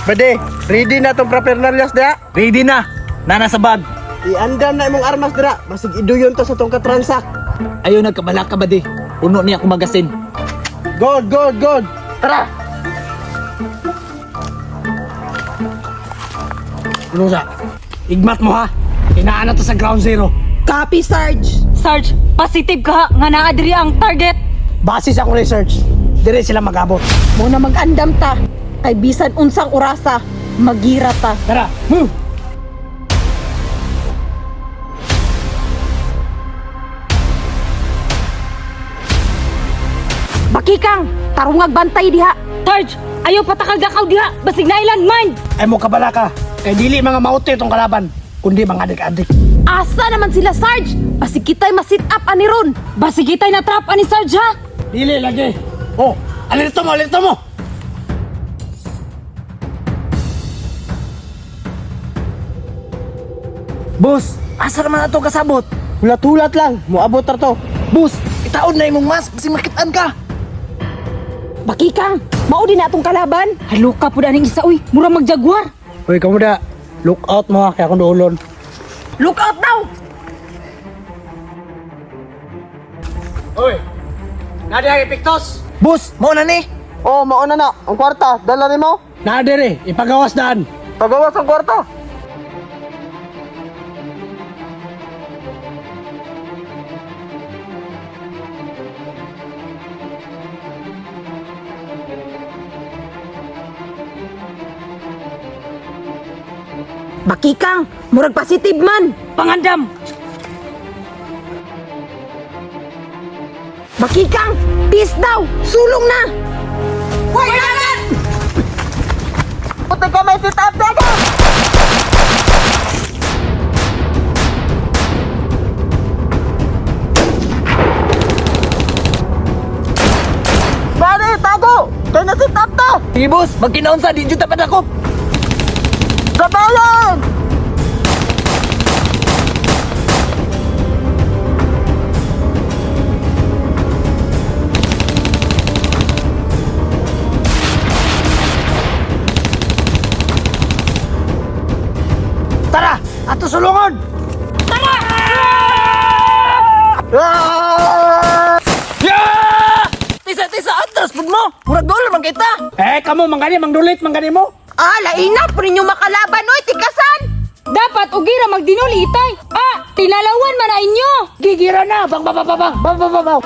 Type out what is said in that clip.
Bade, ready na tong prapernalyas da? Ready na. Nana sa bag. Iandan na imong armas dira, basig iduyon to sa tong katransak. Ayaw nagkabala ka ba di? Puno niya akong magasin. Good, good, good. Tara! Ano sa? Igmat mo ha. Inaan na to sa ground zero. Copy, Sarge. Sarge, positive ka nga naa diri ang target. Base sa akong research, dire sila magabot. Muna mag-andam ta. Kay bisan unsang orasa, magira ta. Tara, move! Bakikang, tarungag bantay diha. Sarge, ayaw patakal-dakaw diha, basig na ilang mind. Ay mo kabala ka. Kay dili mga maute itong kalaban, kundi mga adik-adik. Asa naman sila, Sarge? Basig kita'y ma-sit up ani ron. Basig kitay na trap ani Sarge ha. Dili lagi. Oh, alito mo, alito mo! Boss, asa naman na ito kasabot? Hulat-hulat lang, muabot ra to. Boss, itaon na imong mas, kasi makitaan ka. Bakikang, mao din na atong kalaban. Haluka po daning isa uy, murang magjaguar. Uy, kamu da. Look out mo ha, kaya akong duulon. Look out daw! Uy, nadi ang ipiktos. Boss, mo na ni. Oh, mauna na. Ang kwarta, dala nimo. Nadire, ipagawas daan. Pagawas ang kwarta. Bakikang, murag positive man. Pangandam. Bakikang, peace daw. Sulong na. Hoy, dagat! Puti ka may sit up, daga! Bari, tago! Kaya na sit up to! Sige boss, magkinaon sa di juta padakop. Kabayan! Tara, ato sulungon. Ah! Yeah! Tisa, atras pud mo. Murag dolo man kita. Kamo mangani mangdulit mangani mo. Laina po ninyo makalaban, oy, tikasan! Dapat ugira magdinuli itay. Tinalawan man na inyo. Gigira na, bang. Bang, bang, bang, bang!